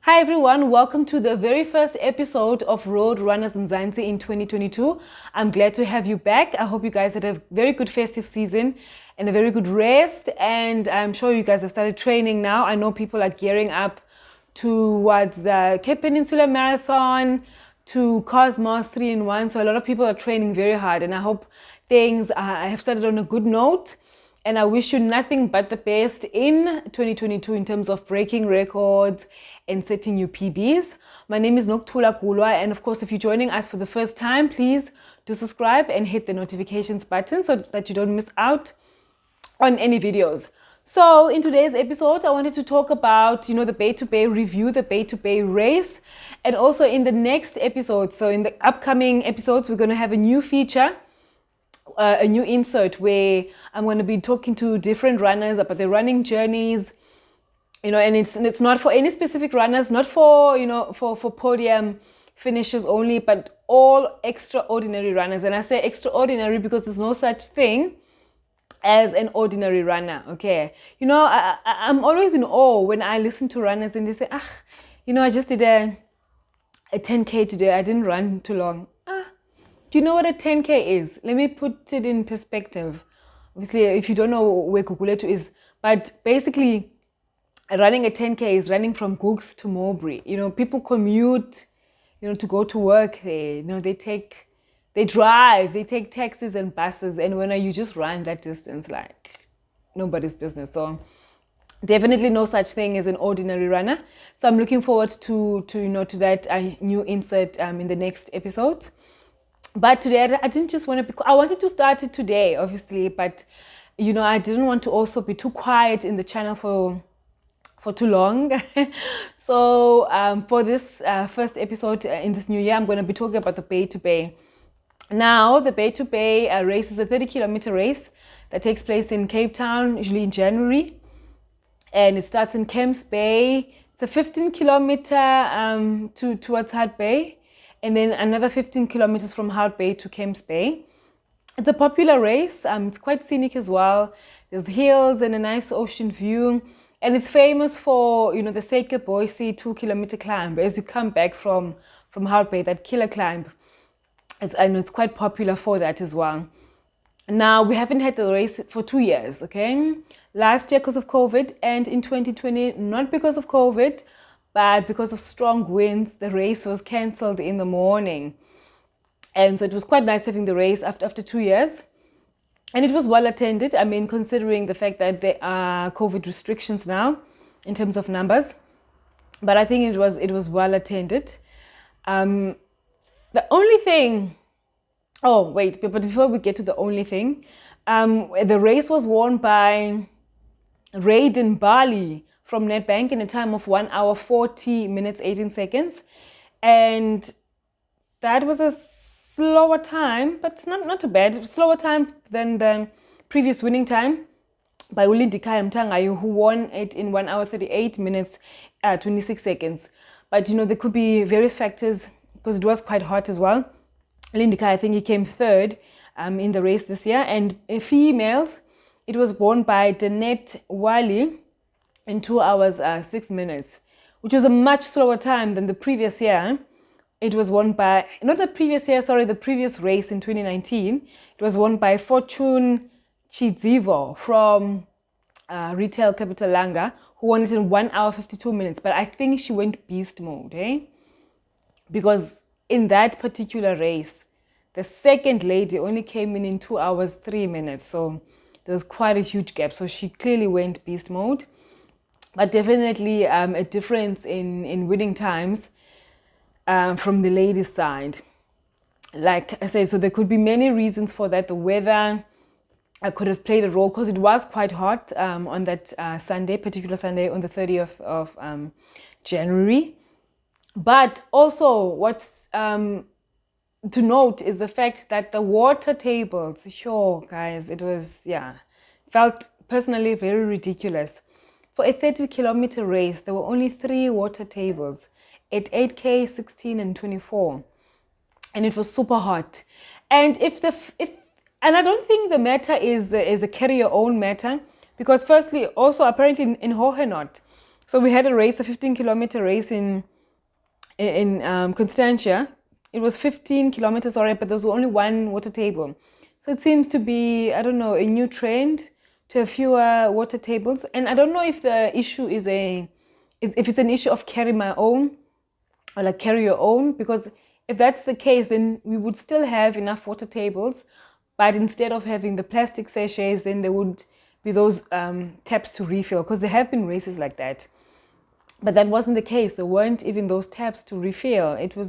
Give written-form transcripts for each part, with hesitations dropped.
Hi everyone, welcome to the very first episode of Road Runners Mzansi in 2022. I'm glad to have you back. I hope you guys had a very good festive season and a very good rest, and I'm sure you guys have started training now. I know people are gearing up towards the Cape Peninsula Marathon, to Cosmos 3-in-1, so a lot of people are training very hard, and I hope things have started on a good note. And I wish you nothing but the best in 2022 in terms of breaking records and setting new PBs. My name is Nokuthula Gulwa, and of course, if you're joining us for the first time, please do subscribe and hit the notifications button so that you don't miss out on any videos. So in today's episode, I wanted to talk about, the Bay to Bay review, the Bay to Bay race. And also in the next episode, so in the upcoming episodes, we're going to have a new feature, a new insert where I'm going to be talking to different runners about their running journeys, and it's not for any specific runners, not for, for podium finishers only, but all extraordinary runners. And I say extraordinary because there's no such thing as an ordinary runner, okay? I'm always in awe when I listen to runners and they say, I just did a 10K today. I didn't run too long. Do you know what a 10K is? Let me put it in perspective. Obviously, if you don't know where Guguletu is, but basically, running a 10K is running from Googs to Mowbray. People commute, to go to work there. They drive, they take taxis and buses, and when you just run that distance, like nobody's business. So definitely no such thing as an ordinary runner. So I'm looking forward to that new insert in the next episode. But today I didn't just want to I wanted to start it today, obviously, but I didn't want to also be too quiet in the channel for too long. So for this first episode in this new year, I'm going to be talking about the Bay to Bay. Now, the Bay to Bay race is a 30-kilometer race that takes place in Cape Town, usually in January. And it starts in Camps Bay. It's a 15-kilometer towards Hart Bay, and then another 15 kilometers from Hart Bay to Camps Bay. It's a popular race. It's quite scenic as well. There's hills and a nice ocean view. And it's famous for, the Sake Boise 2-kilometer climb. As you come back from Hart Bay, that killer climb. It's quite popular for that as well. Now, we haven't had the race for 2 years, okay? Last year because of COVID, and in 2020, not because of COVID, but because of strong winds, the race was cancelled in the morning. And so it was quite nice having the race after 2 years. And it was well attended. Considering the fact that there are COVID restrictions now in terms of numbers. But I think it was well attended. The only thing, but before we get to the only thing, the race was won by Raiden Bali from Nedbank in a time of 1 hour, 40 minutes, 18 seconds. And that was a slower time, but it's not too bad. Slower time than the previous winning time by Ulindikaya Mtangayo, who won it in 1 hour, 38 minutes, 26 seconds. But, there could be various factors because it was quite hot as well. Ulindikaya, I think he came third in the race this year. And females, it was won by Danette Wali in 2 hours, 6 minutes, which was a much slower time than the previous year. It was won by, the previous race in 2019. It was won by Fortune Chidzivo from Retail Capital Langa, who won it in 1 hour, 52 minutes. But I think she went beast mode, because in that particular race, the second lady only came in 2 hours, 3 minutes. So there was quite a huge gap. So she clearly went beast mode. But definitely a difference in winning times from the ladies' side. Like I said, so there could be many reasons for that. The weather could have played a role because it was quite hot on that particular Sunday on the 30th of January. But also what's to note is the fact that the water tables, guys, it was, felt personally very ridiculous. For a 30-kilometer race, there were only 3 water tables at 8K, 16, and 24. And it was super hot. And and I don't think the matter is a carry your own matter, because firstly, also apparently in Hohenot, So we had a race, a 15-kilometer race in Constantia. It was 15 kilometers, sorry, but there was only one water table. So it seems to be, I don't know, a new trend to have fewer water tables. And I don't know if the issue is if it's an issue of carry my own or like carry your own, because if that's the case, then we would still have enough water tables, but instead of having the plastic sachets, then there would be those taps to refill, because there have been races like that. But that wasn't the case. There weren't even those taps to refill. It was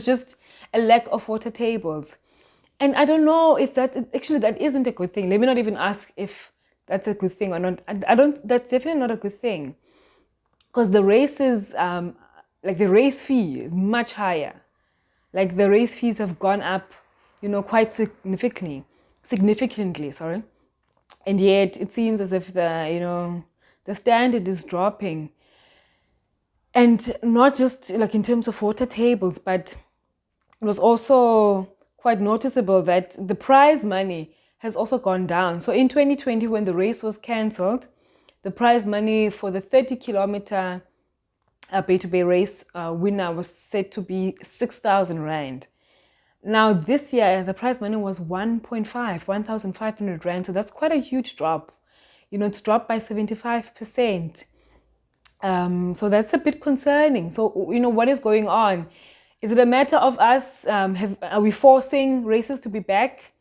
just a lack of water tables. And I don't know if that isn't a good thing. Let me not even ask if that's a good thing or not. That's definitely not a good thing. Because the races, like the race fee is much higher. Like the race fees have gone up, quite significantly, sorry. And yet it seems as if the standard is dropping. And not just like in terms of water tables, but it was also quite noticeable that the prize money has also gone down. So in 2020, when the race was cancelled, the prize money for the 30-kilometer Bay-to-Bay race winner was said to be 6,000 Rand. Now this year, the prize money was 1,500 Rand. So that's quite a huge drop. It's dropped by 75%. So that's a bit concerning. So, what is going on? Is it a matter of us, are we forcing races to be back?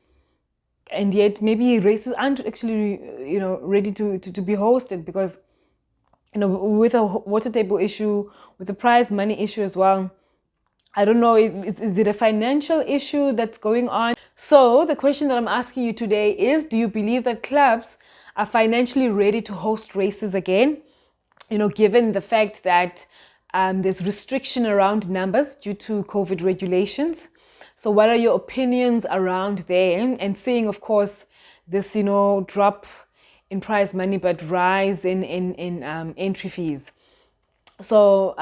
And yet maybe races aren't actually, ready to be hosted because, with a water table issue, with the prize money issue as well, I don't know, is it a financial issue that's going on? So the question that I'm asking you today is, do you believe that clubs are financially ready to host races again? Given the fact that there's restriction around numbers due to COVID regulations. So what are your opinions around there? And seeing, of course, this, drop in prize money, but rise in entry fees. So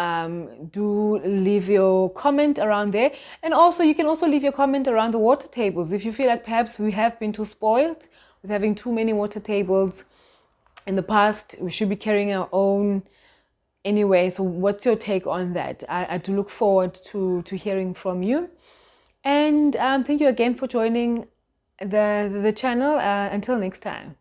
do leave your comment around there. And also, you can also leave your comment around the water tables. If you feel like perhaps we have been too spoiled with having too many water tables in the past, we should be carrying our own anyway. So what's your take on that? I do look forward to hearing from you. And thank you again for joining the channel. Until next time.